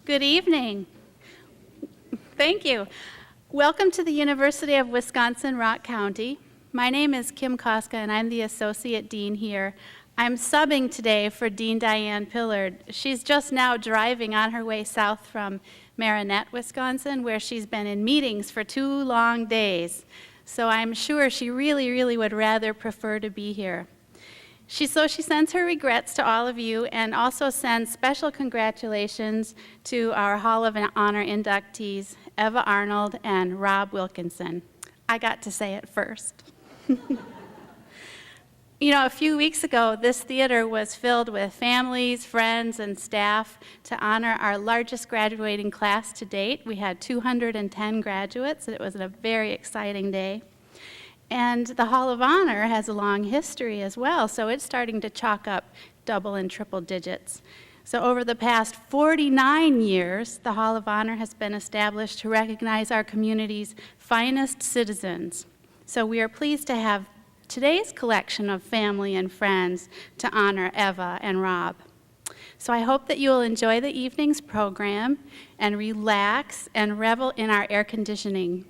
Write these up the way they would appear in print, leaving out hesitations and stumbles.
Good evening. Thank you. Welcome to the University of Wisconsin-Rock County. My name is Kim Koska, and I'm the Associate Dean here. I'm subbing today for Dean Diane Pillard. She's just now driving on her way south from Marinette, Wisconsin, where she's been in meetings for 2 long days. So I'm sure she really would rather prefer to be here. She sends her regrets to all of you and also sends special congratulations to our Hall of Honor inductees, Eva Arnold and Rob Wilkinson. I got to say it first. You know, a few weeks ago, this theater was filled with families, friends, and staff to honor our largest graduating class to date. We had 210 graduates. It was a very exciting day. And the Hall of Honor has a long history as well, so it's starting to chalk up double and triple digits. So over the past 49 years, the Hall of Honor has been established to recognize our community's finest citizens. So we are pleased to have today's collection of family and friends to honor Eva and Rob. So I hope that you will enjoy the evening's program and relax and revel in our air conditioning.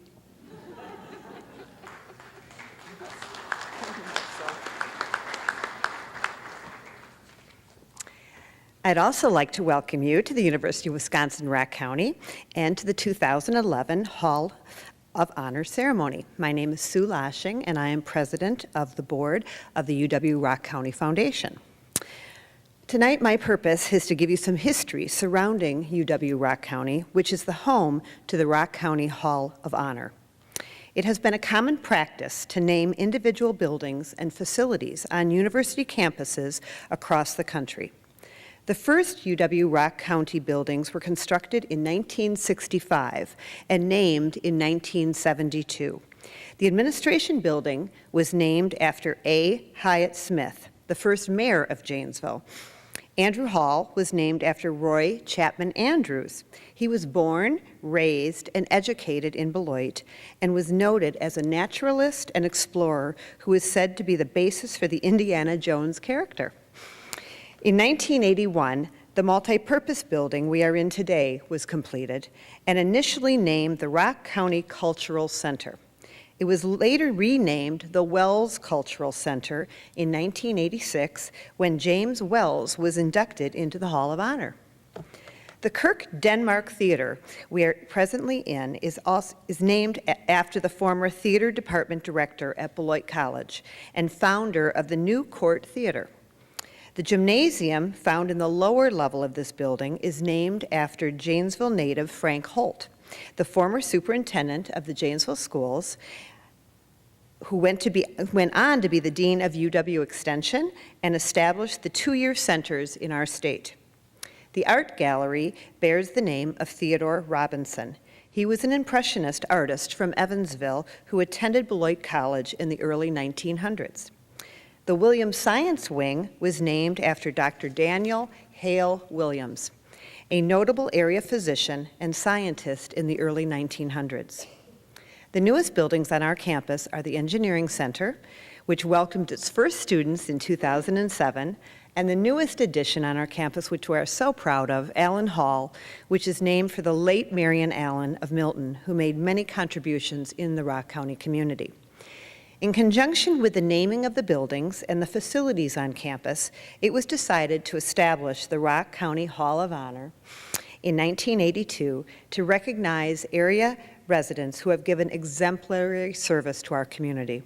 I'd also like to welcome you to the University of Wisconsin-Rock County and to the 2011 Hall of Honor ceremony. My name is Sue Lashing, and I am president of the board of the UW-Rock County Foundation. Tonight, my purpose is to give you some history surrounding UW-Rock County, which is the home to the Rock County Hall of Honor. It has been a common practice to name individual buildings and facilities on university campuses across the country. The first UW-Rock County buildings were constructed in 1965 and named in 1972. The administration building was named after A. Hyatt Smith, the first mayor of Janesville. Andrew Hall was named after Roy Chapman Andrews. He was born, raised, and educated in Beloit and was noted as a naturalist and explorer who is said to be the basis for the Indiana Jones character. In 1981, the multipurpose building we are in today was completed and initially named the Rock County Cultural Center. It was later renamed the Wells Cultural Center in 1986 when James Wells was inducted into the Hall of Honor. The Kirk Denmark Theater we are presently in is named after the former theater department director at Beloit College and founder of the New Court Theater. The gymnasium found in the lower level of this building is named after Janesville native Frank Holt, the former superintendent of the Janesville schools, who went on to be the dean of UW Extension and established the 2-year centers in our state. The art gallery bears the name of Theodore Robinson. He was an impressionist artist from Evansville who attended Beloit College in the early 1900s. The Williams Science Wing was named after Dr. Daniel Hale Williams, a notable area physician and scientist in the early 1900s. The newest buildings on our campus are the Engineering Center, which welcomed its first students in 2007, and the newest addition on our campus, which we are so proud of, Allen Hall, which is named for the late Marion Allen of Milton, who made many contributions in the Rock County community. In conjunction with the naming of the buildings and the facilities on campus, it was decided to establish the Rock County Hall of Honor in 1982 to recognize area residents who have given exemplary service to our community.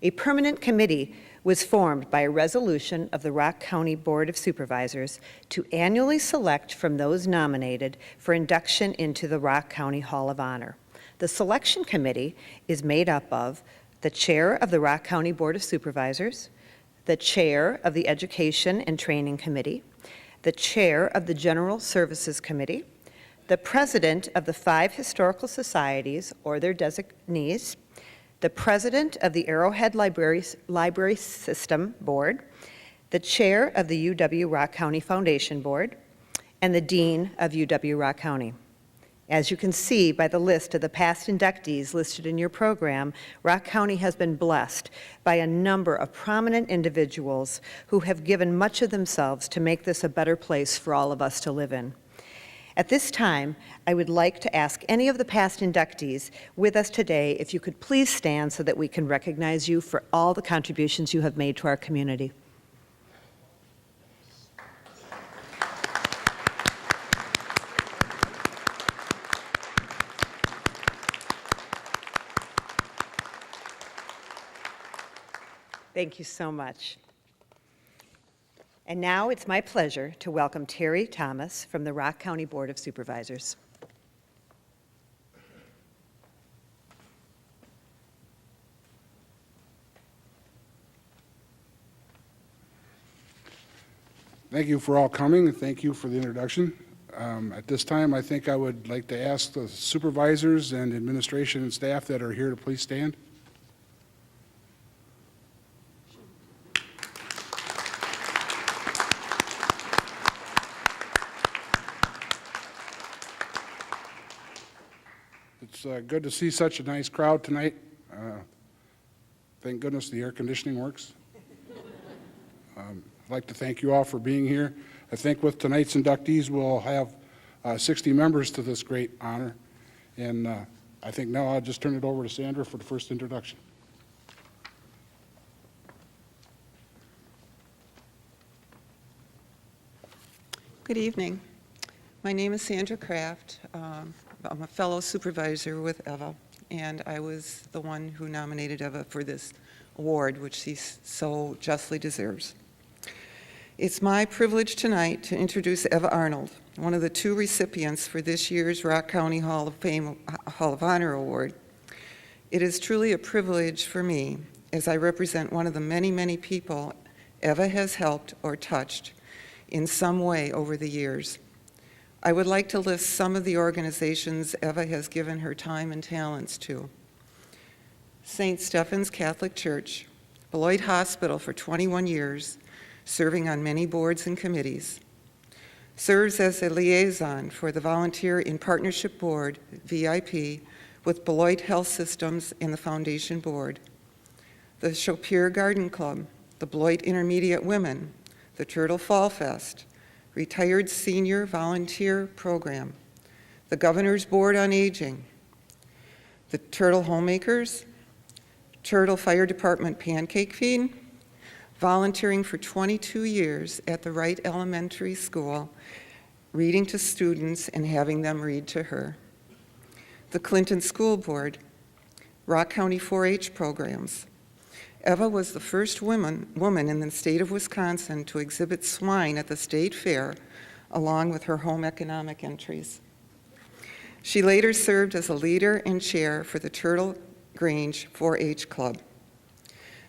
A permanent committee was formed by a resolution of the Rock County Board of Supervisors to annually select from those nominated for induction into the Rock County Hall of Honor. The selection committee is made up of the chair of the Rock County Board of Supervisors, the chair of the Education and Training Committee, the chair of the General Services Committee, the president of the 5 historical societies or their designees, the president of the Arrowhead Library System Board, the chair of the UW-Rock County Foundation Board, and the dean of UW-Rock County. As you can see by the list of the past inductees listed in your program, Rock County has been blessed by a number of prominent individuals who have given much of themselves to make this a better place for all of us to live in. At this time, I would like to ask any of the past inductees with us today if you could please stand so that we can recognize you for all the contributions you have made to our community. Thank you so much. And now it's my pleasure to welcome Terry Thomas from the Rock County Board of Supervisors. Thank you for all coming, and thank you for the introduction. At this time, I think I would like to ask the supervisors and administration and staff that are here to please stand. It's good to see such a nice crowd tonight. Thank goodness the air conditioning works. I'd like to thank you all for being here. I think with tonight's inductees, we'll have 60 members to this great honor. And I think now I'll just turn it over to Sandra for the first introduction. Good evening. My name is Sandra Kraft. I'm a fellow supervisor with Eva, and I was the one who nominated Eva for this award, which she so justly deserves. It's my privilege tonight to introduce Eva Arnold, one of the two recipients for this year's Rock County Hall of Fame Hall of Honor Award. It is truly a privilege for me, as I represent one of the many, many people Eva has helped or touched in some way over the years. I would like to list some of the organizations Eva has given her time and talents to. St. Stephen's Catholic Church, Beloit Hospital for 21 years, serving on many boards and committees. Serves as a liaison for the Volunteer in Partnership Board, VIP, with Beloit Health Systems and the Foundation Board. The Chopir Garden Club, the Beloit Intermediate Women, the Turtle Fall Fest, Retired Senior Volunteer Program, the Governor's Board on Aging, the Turtle Homemakers, Turtle Fire Department Pancake Feed, volunteering for 22 years at the Wright Elementary School, reading to students and having them read to her. The Clinton School Board, Rock County 4-H programs. Eva was the first woman in the state of Wisconsin to exhibit swine at the state fair, along with her home economic entries. She later served as a leader and chair for the Turtle Grange 4-H Club.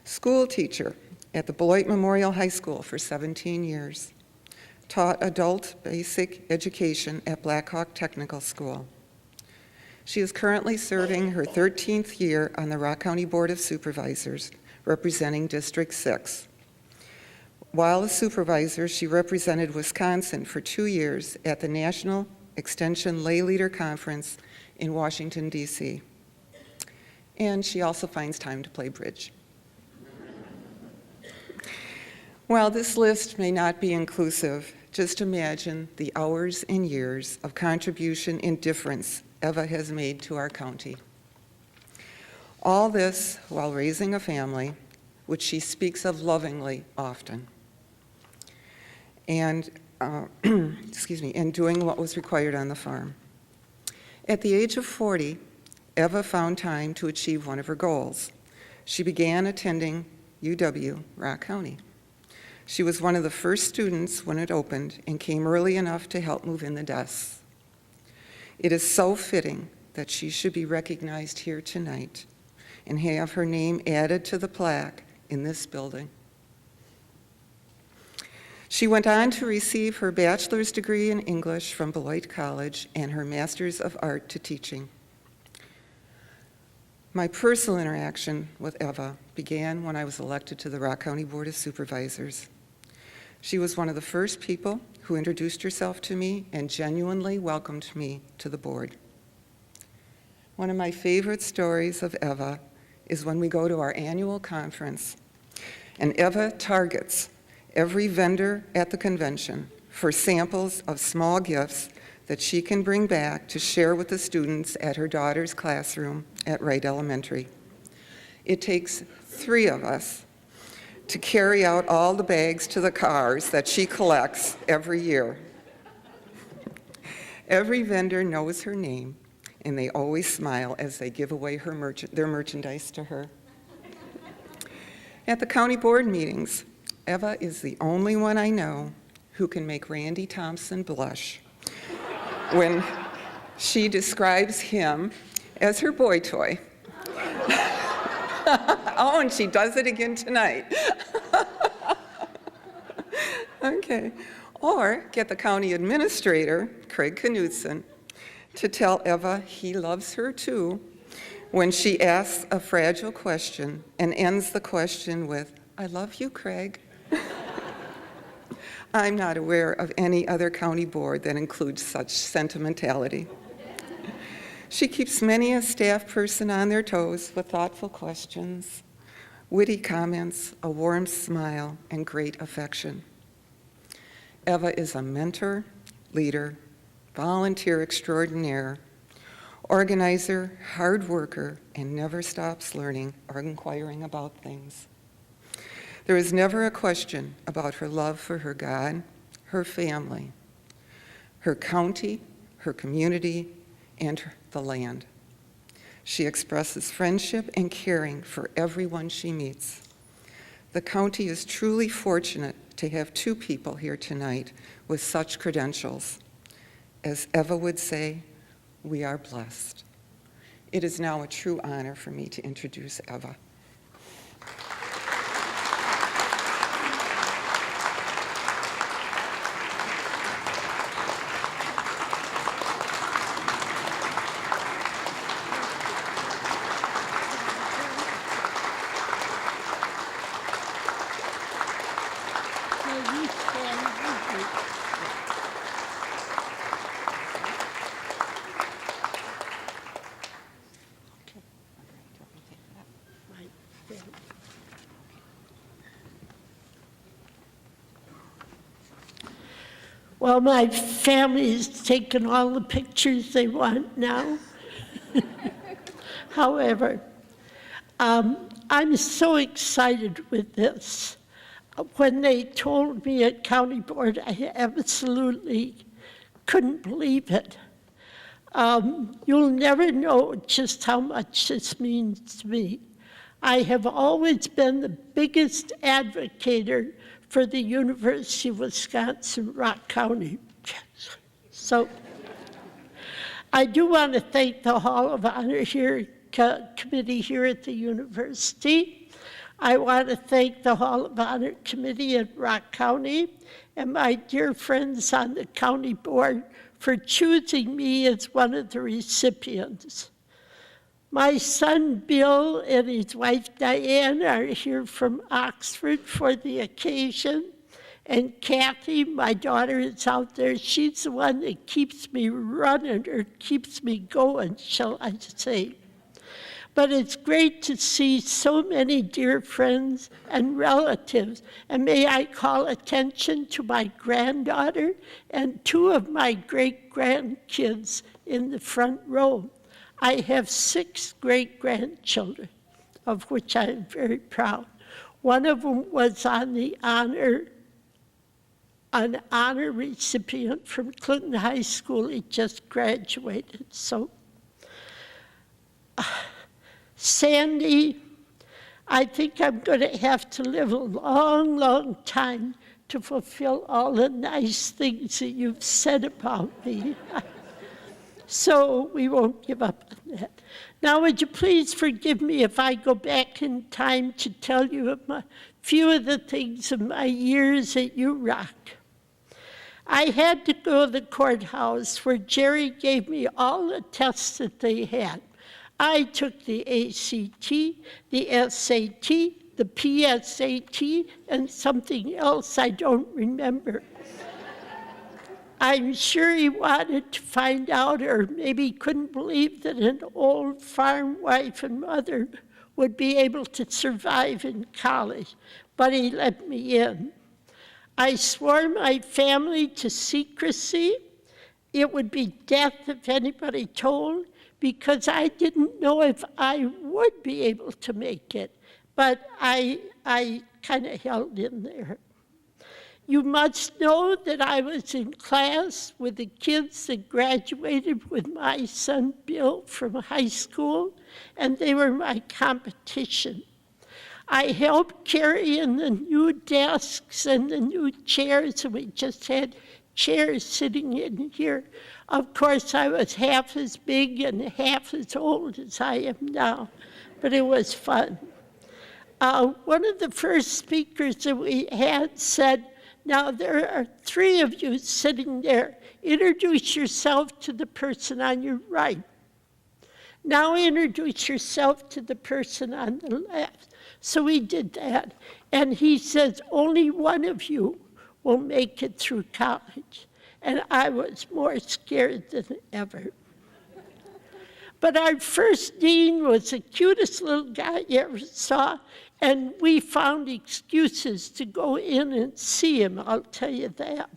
School teacher at the Beloit Memorial High School for 17 years. Taught adult basic education at Blackhawk Technical School. She is currently serving her 13th year on the Rock County Board of Supervisors, representing District 6. While a supervisor, she represented Wisconsin for 2 years at the National Extension Lay Leader Conference in Washington, D.C. And she also finds time to play bridge. While this list may not be inclusive, just imagine the hours and years of contribution and difference Eva has made to our county. All this while raising a family, which she speaks of lovingly often, and and doing what was required on the farm. At the age of 40, Eva found time to achieve one of her goals. She began attending UW Rock County. She was one of the first students when it opened and came early enough to help move in the desks. It is so fitting that she should be recognized here tonight and have her name added to the plaque in this building. She went on to receive her bachelor's degree in English from Beloit College and her master's of art to teaching. My personal interaction with Eva began when I was elected to the Rock County Board of Supervisors. She was one of the first people who introduced herself to me and genuinely welcomed me to the board. One of my favorite stories of Eva is when we go to our annual conference, and Eva targets every vendor at the convention for samples of small gifts that she can bring back to share with the students at her daughter's classroom at Wright Elementary. It takes 3 of us to carry out all the bags to the cars that she collects every year. Every vendor knows her name, and they always smile as they give away their merchandise to her. At the county board meetings, Eva is the only one I know who can make Randy Thompson blush when she describes him as her boy toy. Oh, and she does it again tonight. Okay. Or get the county administrator, Craig Knudsen, to tell Eva he loves her too when she asks a fragile question and ends the question with, "I love you, Craig." I'm not aware of any other county board that includes such sentimentality. She keeps many a staff person on their toes with thoughtful questions, witty comments, a warm smile, and great affection. Eva is a mentor, leader, volunteer extraordinaire, organizer, hard worker, and never stops learning or inquiring about things. There is never a question about her love for her God, her family, her county, her community, and the land. She expresses friendship and caring for everyone she meets. The county is truly fortunate to have 2 people here tonight with such credentials. As Eva would say, we are blessed. It is now a true honor for me to introduce Eva. Well, my family's taken all the pictures they want now. However, I'm so excited with this. When they told me at County Board, I absolutely couldn't believe it. You'll never know just how much this means to me. I have always been the biggest advocate for the University of Wisconsin, Rock County. So I do want to thank the Hall of Honor committee here at the university. I want to thank the Hall of Honor committee at Rock County and my dear friends on the county board for choosing me as one of the recipients. My son Bill and his wife Diane are here from Oxford for the occasion. And Kathy, my daughter, is out there. She's the one that keeps me running or keeps me going, shall I say. But it's great to see so many dear friends and relatives. And may I call attention to my granddaughter and 2 of my great-grandkids in the front row. I have 6 great-grandchildren, of which I am very proud. One of them was an honor recipient from Clinton High School. He just graduated. So, Sandy, I think I'm going to have to live a long, long time to fulfill all the nice things that you've said about me. So we won't give up on that. Now, would you please forgive me if I go back in time to tell you a few of the things of my years at UROC. I had to go to the courthouse where Jerry gave me all the tests that they had. I took the ACT, the SAT, the PSAT, and something else I don't remember. I'm sure he wanted to find out, or maybe couldn't believe that an old farm wife and mother would be able to survive in college, but he let me in. I swore my family to secrecy, it would be death if anybody told, because I didn't know if I would be able to make it. But I kind of held in there. You must know that I was in class with the kids that graduated with my son Bill from high school, and they were my competition. I helped carry in the new desks and the new chairs, and we just had chairs sitting in here. Of course, I was half as big and half as old as I am now, but it was fun. One of the first speakers that we had said, "Now there are 3 of you sitting there. Introduce yourself to the person on your right. Now introduce yourself to the person on the left." So we did that. And he says, "Only one of you will make it through college." And I was more scared than ever. But our first dean was the cutest little guy you ever saw, and we found excuses to go in and see him, I'll tell you that.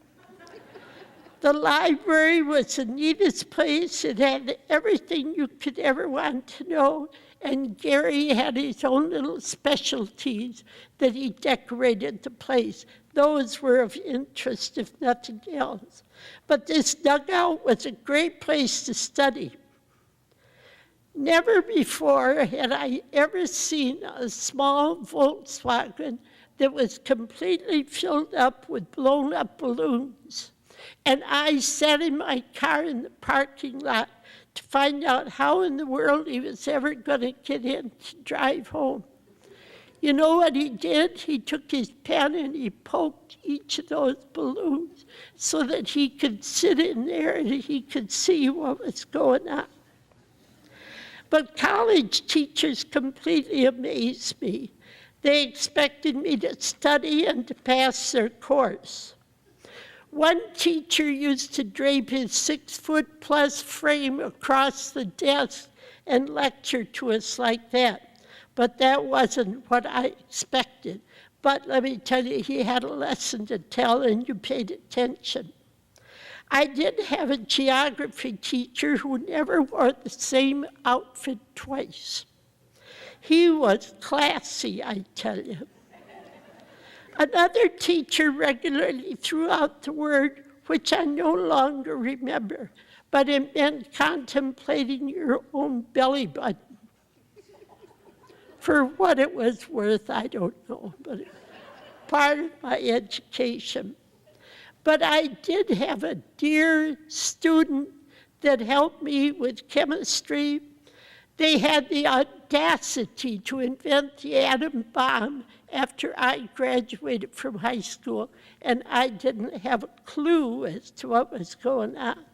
The library was the neatest place. It had everything you could ever want to know, and Gary had his own little specialties that he decorated the place. Those were of interest, if nothing else. But this dugout was a great place to study. Never before had I ever seen a small Volkswagen that was completely filled up with blown-up balloons. And I sat in my car in the parking lot to find out how in the world he was ever going to get in to drive home. You know what he did? He took his pen and he poked each of those balloons so that he could sit in there and he could see what was going on. But college teachers completely amazed me. They expected me to study and to pass their course. One teacher used to drape his 6-foot-plus frame across the desk and lecture to us like that. But that wasn't what I expected. But let me tell you, he had a lesson to tell, and you paid attention. I did have a geography teacher who never wore the same outfit twice. He was classy, I tell you. Another teacher regularly threw out the word, which I no longer remember, but it meant contemplating your own belly button. For what it was worth, I don't know, but it's part of my education. But I did have a dear student that helped me with chemistry. They had the audacity to invent the atom bomb after I graduated from high school, and I didn't have a clue as to what was going on.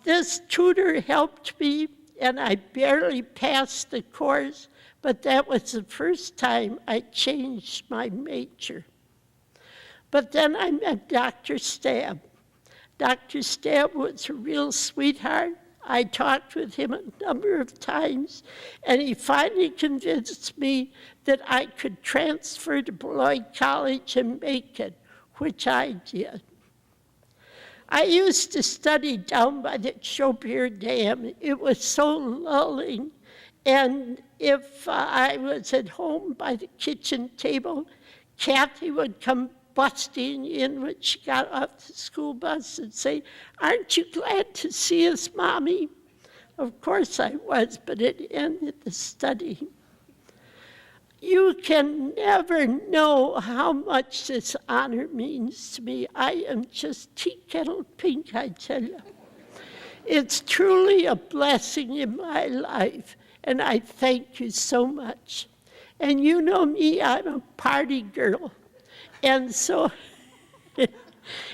This tutor helped me, and I barely passed the course, but that was the first time I changed my major. But then I met Dr. Stab. Dr. Stab was a real sweetheart. I talked with him a number of times, and he finally convinced me that I could transfer to Beloit College and make it, which I did. I used to study down by the Chaubier Dam. It was so lulling, and if I was at home by the kitchen table, Kathy would come busting in when she got off the school bus and say, "Aren't you glad to see us, Mommy?" Of course I was, but it ended the study. You can never know how much this honor means to me. I am just tea kettle pink, I tell you. It's truly a blessing in my life, and I thank you so much. And you know me, I'm a party girl. And so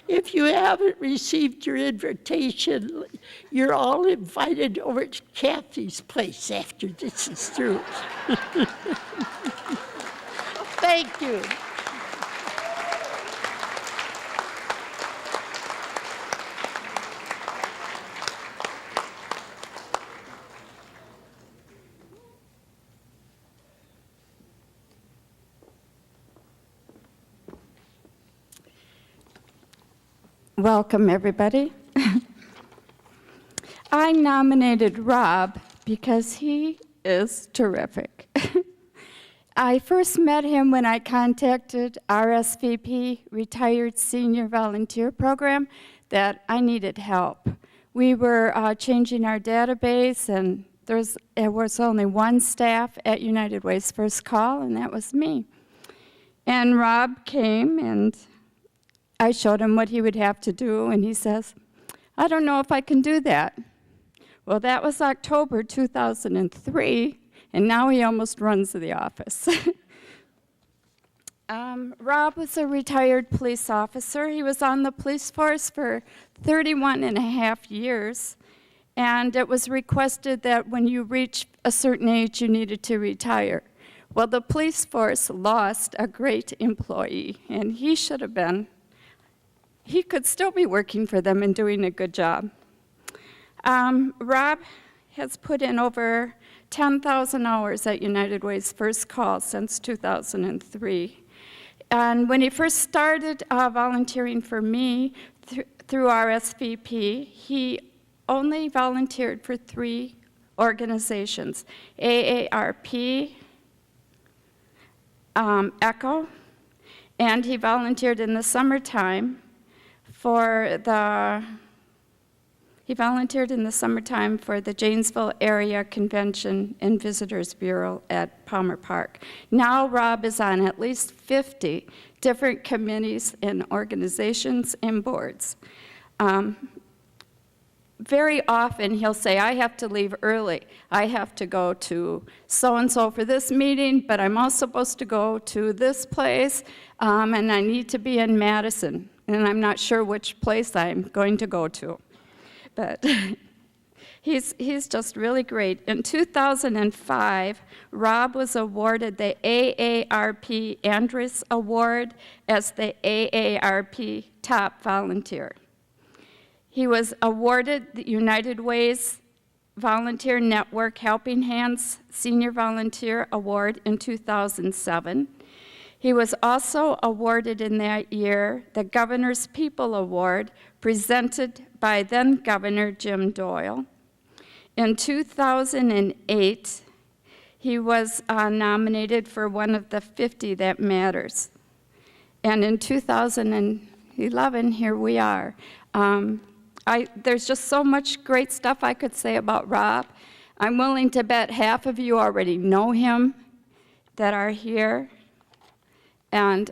if you haven't received your invitation, you're all invited over to Kathy's place after this is through. Thank you. Welcome, everybody. I nominated Rob because he is terrific. I first met him when I contacted RSVP, Retired Senior Volunteer Program, that I needed help. We were changing our database, and there was only one staff at United Way's first call, and that was me. And Rob came, and I showed him what he would have to do, and he says, I don't know if I can do that. Well, that was October 2003, and now he almost runs the office. Rob was a retired police officer. He was on the police force for 31 and a half years, and it was requested that when you reach a certain age, you needed to retire. Well, the police force lost a great employee, and he should have been. He could still be working for them and doing a good job. Rob has put in over 10,000 hours at United Way's first call since 2003. And when he first started volunteering for me through RSVP, he only volunteered for 3 organizations: AARP, ECHO, and he volunteered in the summertime for the Janesville Area Convention and Visitors Bureau at Palmer Park. Now Rob is on at least 50 different committees and organizations and boards. Very often he'll say, I have to leave early. I have to go to so-and-so for this meeting, but I'm also supposed to go to this place, and I need to be in Madison, and I'm not sure which place I'm going to go to. But he's just really great. In 2005, Rob was awarded the AARP Andrus Award as the AARP Top Volunteer. He was awarded the United Way's Volunteer Network Helping Hands Senior Volunteer Award in 2007. He was also awarded in that year the Governor's People Award, presented by then Governor Jim Doyle. In 2008, he was nominated for one of the 50 That Matters. And in 2011, here we are. There's just so much great stuff I could say about Rob. I'm willing to bet half of you already know him that are here. And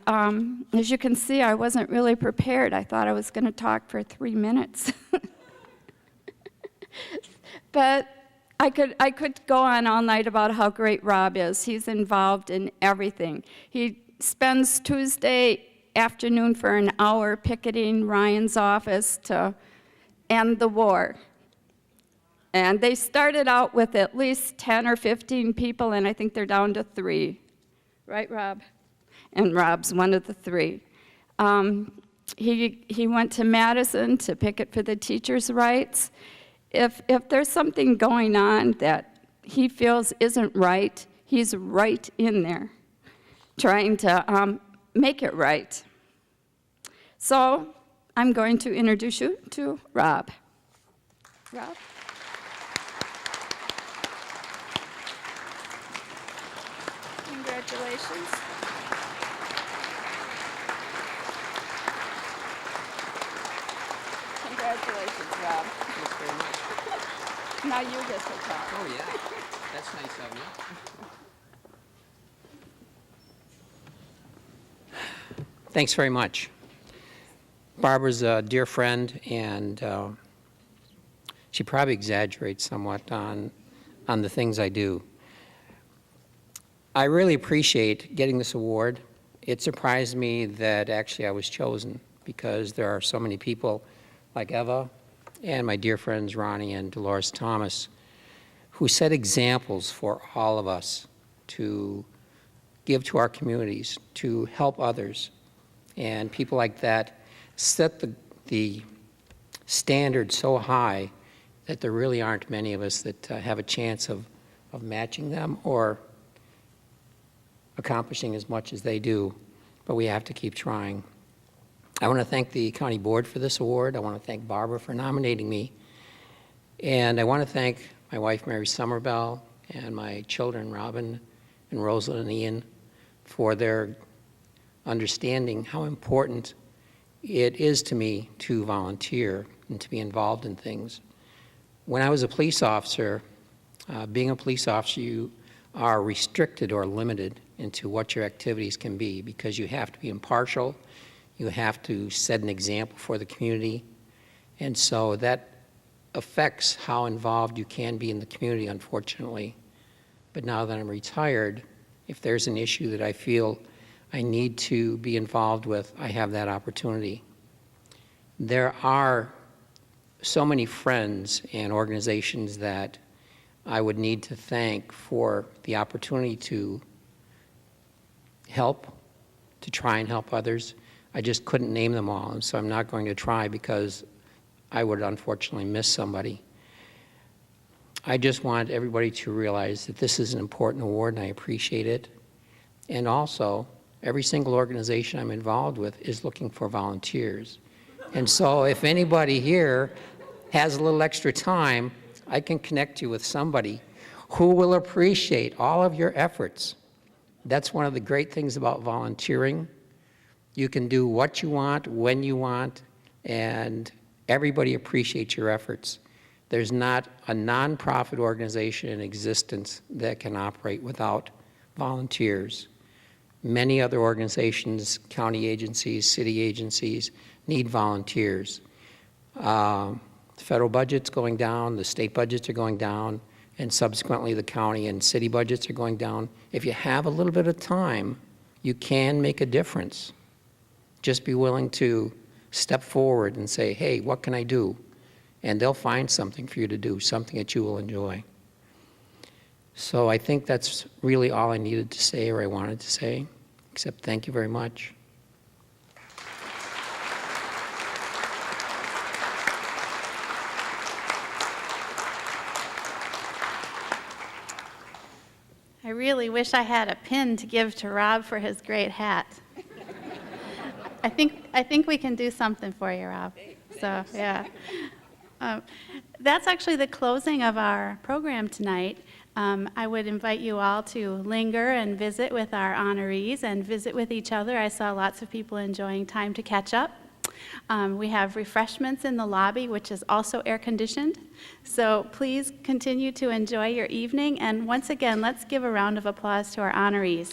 as you can see, I wasn't really prepared. I thought I was going to talk for 3 minutes. But I could go on all night about how great Rob is. He's involved in everything. He spends Tuesday afternoon for an hour picketing Ryan's office to end the war. And they started out with at least 10 or 15 people, and I think they're down to 3. Right, Rob? And Rob's one of the 3. He went to Madison to picket for the teachers' rights. If there's something going on that he feels isn't right, he's right in there trying to make it right. So I'm going to introduce you to Rob. Rob? Congratulations. Congratulations, Rob. Now you get to talk. Oh, yeah. That's nice of you. Thanks very much. Barbara's a dear friend, and she probably exaggerates somewhat on the things I do. I really appreciate getting this award. It surprised me that actually I was chosen, because there are so many people like Eva and my dear friends Ronnie and Dolores Thomas who set examples for all of us to give to our communities, to help others. And people like that set the standard so high that there really aren't many of us that have a chance of matching them or accomplishing as much as they do, but we have to keep trying. I want to thank the county board for this award. I want to thank Barbara for nominating me. And I want to thank my wife, Mary Summerbell, and my children, Robin and Rosalind and Ian, for their understanding how important it is to me to volunteer and to be involved in things. When I was a police officer, being a police officer, you are restricted or limited into what your activities can be because you have to be impartial, you have to set an example for the community, and so that affects how involved you can be in the community, unfortunately. But now that I'm retired, if there's an issue that I feel I need to be involved with, I have that opportunity. There are so many friends and organizations that I would need to thank for the opportunity to help, to try and help others. I just couldn't name them all, and so I'm not going to try because I would unfortunately miss somebody. I just want everybody to realize that this is an important award and I appreciate it. And also, every single organization I'm involved with is looking for volunteers. And so if anybody here has a little extra time, I can connect you with somebody who will appreciate all of your efforts. That's one of the great things about volunteering. You can do what you want, when you want, and everybody appreciates your efforts. There's not a nonprofit organization in existence that can operate without volunteers. Many other organizations, county agencies, city agencies, need volunteers. The federal budget's going down, the state budgets are going down, and subsequently the county and city budgets are going down. If you have a little bit of time, you can make a difference. Just be willing to step forward and say, hey, what can I do? And they'll find something for you to do, something that you will enjoy. So I think that's really all I needed to say or I wanted to say, except thank you very much. I really wish I had a pin to give to Rob for his great hat. I think we can do something for you, Rob. So, yeah. That's actually the closing of our program tonight. I would invite you all to linger and visit with our honorees and visit with each other. I saw lots of people enjoying time to catch up. We have refreshments in the lobby, which is also air-conditioned. So please continue to enjoy your evening. And once again, let's give a round of applause to our honorees.